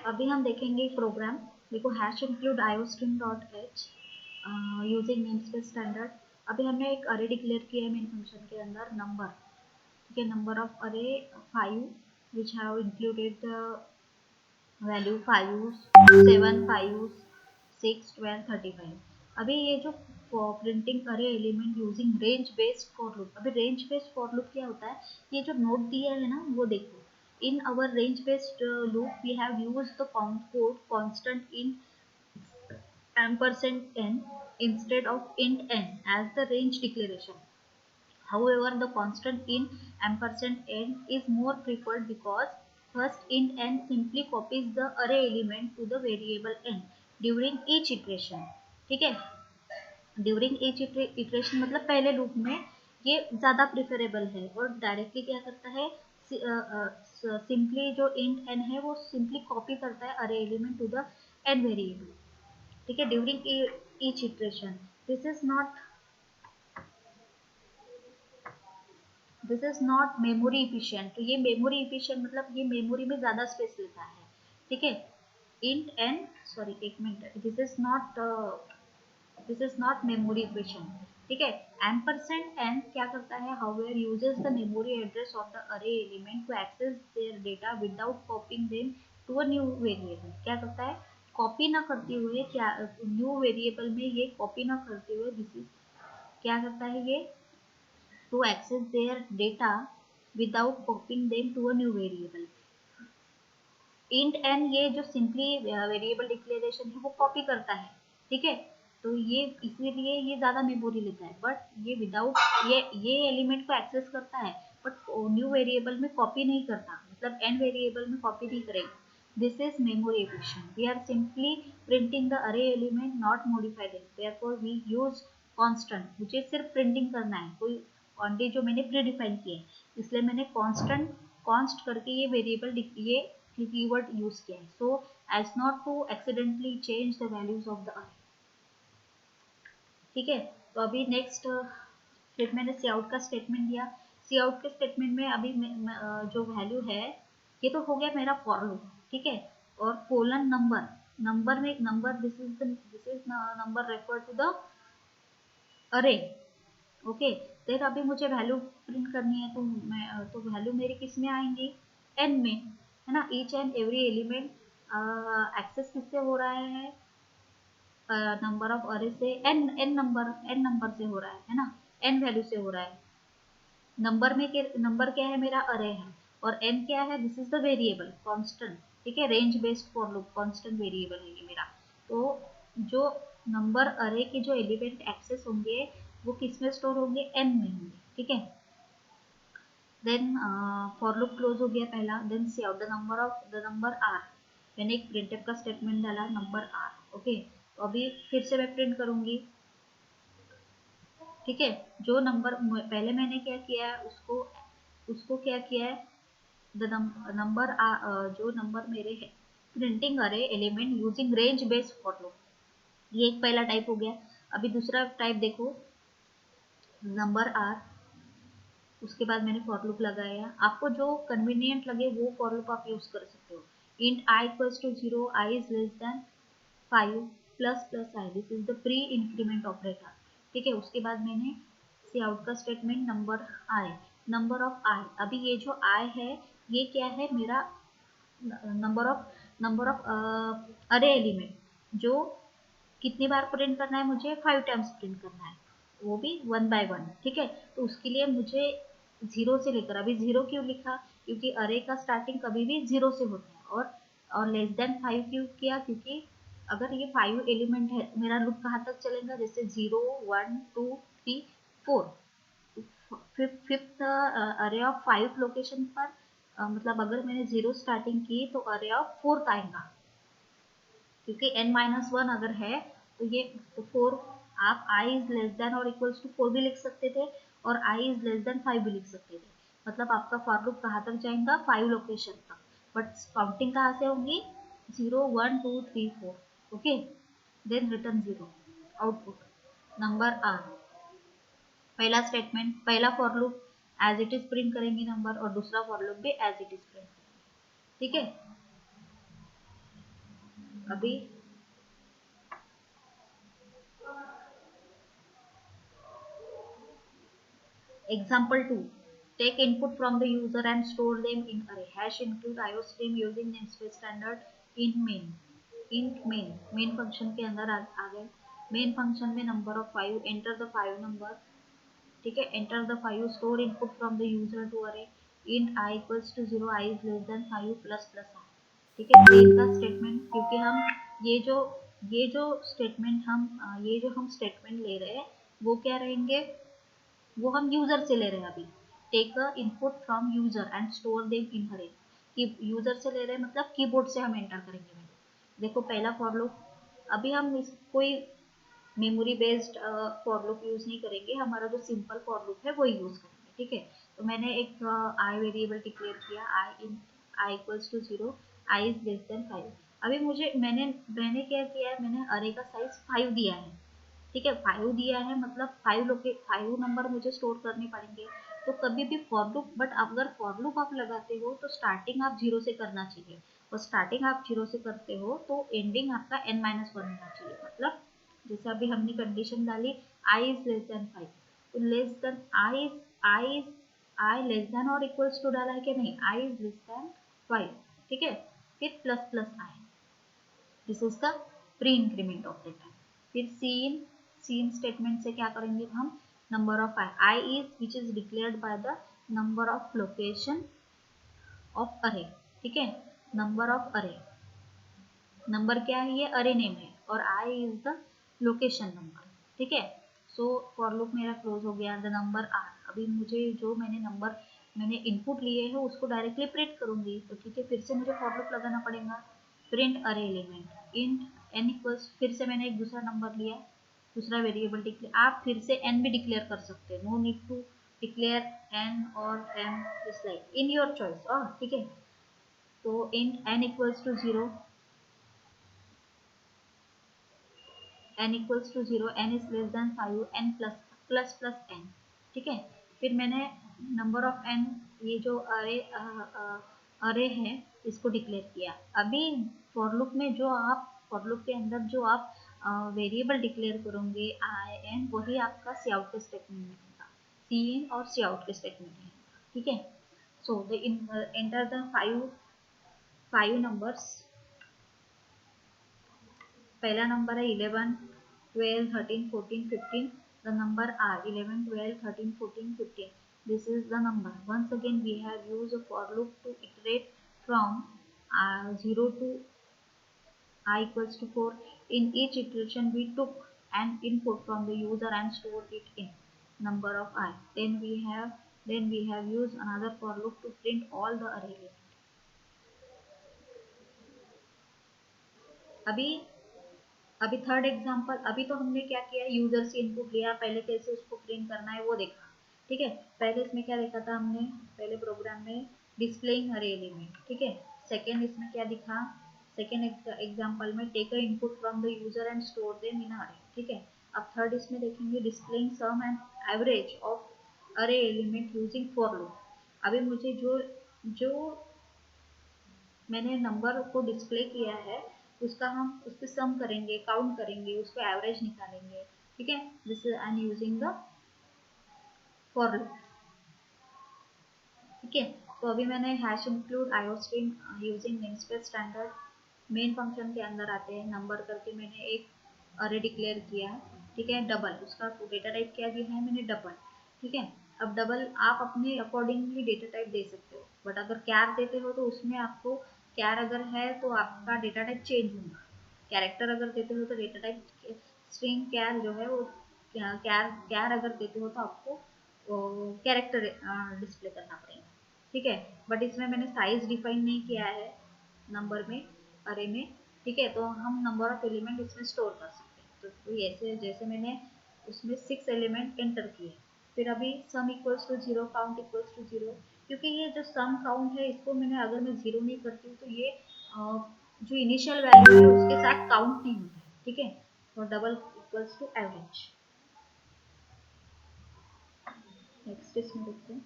अभी हम देखेंगे प्रोग्राम। देखो hash include iostream dot H using namespace standard. अभी हमने एक अरे डिक्लेयर किया है मेन फंक्शन के अंदर नंबर, ठीक है, नंबर ऑफ अरे 5 which have included the value 5, 7, 5, 6, 12, 35। अभी ये जो प्रिंटिंग अरे element using range based for loop, अभी रेंज बेस्ड फॉर लूप क्या होता है, ये जो नोट दिया है ना वो देखो। In our range based loop we have used the code constant in ampersand n instead of int n as the range declaration. However, the constant in ampersand n is more preferred because first int n simply copies the array element to the variable n during each iteration. ठीक है, during each iteration मतलब पहले loop में ये ज़्यादा preferable है, और directly क्या करता है, सिंपली जो इंट एन है वो सिंपली कॉपी करता है array element to the n variable, ठीक है, during each iteration. This is not memory efficient. तो ये मेमोरी इफिशिएंट मतलब ये मेमोरी में ज़्यादा स्पेस लेता है, ठीक है। इंट एन, सॉरी एक मिनट, this is not memory efficient, ठीक है। एम्परसेंड एन क्या करता है, however uses the memory address of the array element to access their data without copying them to a new variable. क्या करता है, कॉपी ना करते हुए, क्या न्यू वेरिएबल में ये कॉपी ना करते हुए, दिस इज क्या करता है ये, to access their data without copying them to a new variable. Int n ये जो सिंपली वेरिएबल डिक्लेरेशन है वो कॉपी करता है, ठीक है। तो ये इसीलिए ये ज़्यादा मेमोरी लेता है, बट ये विदाउट ये एलिमेंट को एक्सेस करता है बट न्यू वेरिएबल में कॉपी नहीं करता, मतलब एन वेरिएबल में कॉपी नहीं करेगा। This is memory efficient. We are simply printing the array element, not modified it, therefore we use constant. मुझे सिर्फ प्रिंटिंग करना है, कोई क्वांटिटी जो मैंने प्री डिफाइन की है, इसलिए मैंने कांस्टेंट कॉन्स्ट करके ये वेरिएबल ये कीवर्ड यूज किया है, so as not to accidentally change the values of the array, ठीक है। तो अभी नेक्स्ट फिर मैंने सी आउट का स्टेटमेंट दिया। सी आउट के स्टेटमेंट में अभी जो वैल्यू है, ये तो हो गया मेरा फॉर लूप, ठीक है। और कोलन नंबर, नंबर में number, this is number refer to the array, okay. Then अभी मुझे वैल्यू प्रिंट करनी है, तो वैल्यू मेरी किस में आएंगी, एन में, है ना। Each and every element access किससे हो रहा है, नंबर ऑफ अरे से, एन नंबर से हो रहा है ना, एन वैल्यू से हो रहा है। नंबर क्या है, मेरा अरे है, और एन क्या है, this is the variable constant, ठीक है। Range based for loop constant variable है ये मेरा। तो जो नंबर अरे के जो एलिमेंट एक्सेस होंगे वो किस में स्टोर होंगे, एन में होंगे, ठीक है। देन फॉर लूप क्लोज हो गया पहला। Then cout the number are, मैंने एक प्रिंटफ का स्टेटमेंट डाला नंबर आर, ओके। तो अभी फिर से मैं प्रिंट करूंगी, ठीक है। जो नंबर पहले मैंने क्या किया है, उसको उसको क्या किया है, द नंबर जो नंबर मेरे है, प्रिंटिंग अरे element using range based for loop, ये एक पहला टाइप हो गया। अभी दूसरा टाइप देखो, नंबर आर, उसके बाद मैंने फॉर लूप लगाया। आपको जो कन्वीनियंट लगे वो फॉर लूप आप यूज कर सकते हो। Int i equals to 0, i is less than 5 plus plus i, this is the pre increment operator, ठीक है। उसके बाद मैंने सी आउट का statement number i, number of i. अभी ये जो आई है ये क्या है, मेरा नंबर ऑफ अरे एलिमेंट, जो कितनी बार प्रिंट करना है, मुझे 5 टाइम्स प्रिंट करना है, वो भी 1 बाय 1, ठीक है। तो उसके लिए मुझे 0 से लेकर, अभी 0 क्यों लिखा, क्योंकि अरे का स्टार्टिंग कभी भी 0 से होता है, और लेस देन 5 क्यों किया, क्योंकि अगर ये 5 एलिमेंट है, मेरा लूप कहाँ तक चलेगा, जैसे 0, 1, 2, 3, 4, फिफ्थ अरे ऑफ 5 लोकेशन पर, मतलब अगर मैंने 0 स्टार्टिंग की तो अरे ऑफ 4 आएगा, क्योंकि n-1 अगर है तो ये तो 4, आप i इज लेस देन और इक्वल्स टू 4 भी लिख सकते थे, और i इज लेस देन 5 भी लिख सकते थे। मतलब आपका फॉर लूप कहाँ तक जाएगा, 5 लोकेशन तक, बट काउंटिंग कहाँ से होंगी, 0, 1, 2, 3, 4, okay. Then return 0 output number are, पहला स्टेटमेंट, पहला for loop as it is print करेंगे नंबर, और दूसरा फॉर लूप भी एज इट इज प्रिंट करेंगे, ठीक है। अभी example 2, take input from the user and store them in array. Hash include iostream using namespace standard in main. int main function के अंदर आ गए. main function में number of 5, enter the 5 number. ठीक है, enter the 5, store input from the user to array. int I equals to 0, I is less than 5 plus plus I. ठीक है, main का statement, क्योंकि हम ये जो स्टेटमेंट हम स्टेटमेंट ले रहे हैं वो क्या रहेंगे, वो हम यूजर से ले रहे हैं. अभी take a input from user and store them in array. कि यूजर से ले रहे हैं मतलब कीबोर्ड से हम एंटर करेंगे. देखो पहला फॉर लूप, अभी हम कोई memory based for loop use नहीं करेंगे, हमारा जो सिंपल फॉर लूप है वो यूज करेंगे. ठीक है, तो मैंने एक आई वेरिएबल डिक्लेयर किया, i equals to 0, i is less than 5. अभी मैंने क्या किया है, मैंने अरे का साइज 5 दिया है. ठीक है, 5 दिया है मतलब 5 नंबर मुझे स्टोर करने पड़ेंगे. तो कभी भी फॉर लूप, बट अगर फॉर लूप आप लगाते हो तो स्टार्टिंग आप 0 से करना चाहिए, और स्टार्टिंग आप 0 से करते हो तो एंडिंग आपका n-1 होना चाहिए. मतलब जैसे अभी हमने कंडीशन डाली आई इज लेस देन 5, तो less than I less than और इक्वल्स टू डाला है कि नहीं, आई इज लेस देन 5. ठीक है, फिर plus plus i, this is the pre increment of data. फिर सीन स्टेटमेंट से क्या करेंगे हम, number of I is which is declared by the number of location of अरे. ठीक है, नंबर ऑफ अरे, नंबर क्या है, ये अरे नेम है, और I is the location number. ठीक है, सो फॉर लूप मेरा क्लोज हो गया. द नंबर आर, अभी मुझे जो मैंने इनपुट लिए है उसको डायरेक्टली प्रिंट करूंगी, तो ठीक है, फिर से मुझे फॉर लूप लगाना पड़ेगा. प्रिंट अरे एलिमेंट इंट एन इक्वल्स, फिर से मैंने एक दूसरा नंबर लिया, दूसरा वेरिएबल डिक्लेयर. आप फिर से एन भी डिक्लेयर कर सकते हैं, no need to declare n और m, just like in your choice. और ठीक है, तो int n equals to 0, n equals to 0, n is less than 5, n plus plus plus n. ठीक है, फिर मैंने नंबर ऑफ n, ये जो अरे है इसको डिक्लेयर किया. अभी फॉर लूप में फॉर लूप के अंदर जो आप वेरिएबल डिक्लेयर करोगे आई एन, वही आपका सी आउट के स्टेटमेंट में होगा, सी इन और सी आउट के स्टेटमेंट में. ठीक है, so the enter the 5 numbers. पहला नंबर है 11, 12, 13, 14, 15. The number are 11, 12, 13, 14, 15. This is the number. Once again, we have used a for loop to iterate from 0 to I equals to 4. In each iteration, we took an input from the user and stored it in number of I. Then we have used another for loop to print all the array elements. अभी third example. अभी तो हमने क्या किया, user से input लिया, पहले कैसे उसको प्रिंट करना है वो देखा. ठीक है, पहले इसमें क्या देखा था हमने, पहले प्रोग्राम में डिस्प्लेइंग अरे एलिमेंट. ठीक है, सेकेंड इसमें क्या दिखा, सेकेंड एग्जांपल में take a input from the user and store them in array. ठीक है, अब थर्ड इसमें देखेंगे displaying sum and average of array element using for loop. अभी मुझे जो जो मैंने नंबर को डिस्प्ले किया है उसका हम उस पर सम करेंगे, काउंट करेंगे, उसको एवरेज निकालेंगे. ठीक है, this is I am using the for loop. ठीक है, तो अभी मैंने hash include iostream using namespace standard. Main function के अंदर आते हैं, नंबर करके मैंने एक अरे डिक्लेयर किया है. ठीक है, डबल, उसका डेटा टाइप क्या दिया है मैंने, डबल. ठीक है, अब डबल आप अपने अकॉर्डिंगली डेटा टाइप दे सकते हो, बट अगर कैर देते हो तो उसमें आपको कैर अगर है तो आपका डेटा टाइप चेंज होगा. कैरेक्टर अगर देते हो तो डेटा टाइप स्ट्रिंग कैर जो है वो कैर अगर देते हो तो आपको कैरेक्टर डिस्प्ले करना पड़ेगा. ठीक है, बट इसमें मैंने साइज डिफाइन नहीं किया है नंबर में, अरे में. ठीक है, तो हम नंबर ऑफ एलिमेंट इसमें स्टोर कर सकते हैं. तो ऐसे जैसे मैंने उसमें 6 एलिमेंट एंटर किए. फिर अभी sum equals to 0, count equals to 0, क्योंकि ये जो सम काउंट है इसको मैंने अगर मैं 0 नहीं करती हूँ तो ये जो इनिशियल वैल्यू है उसके साथ काउंट नहीं होता है. ठीक है, तो double equals to average. Next इसमें देखते हैं.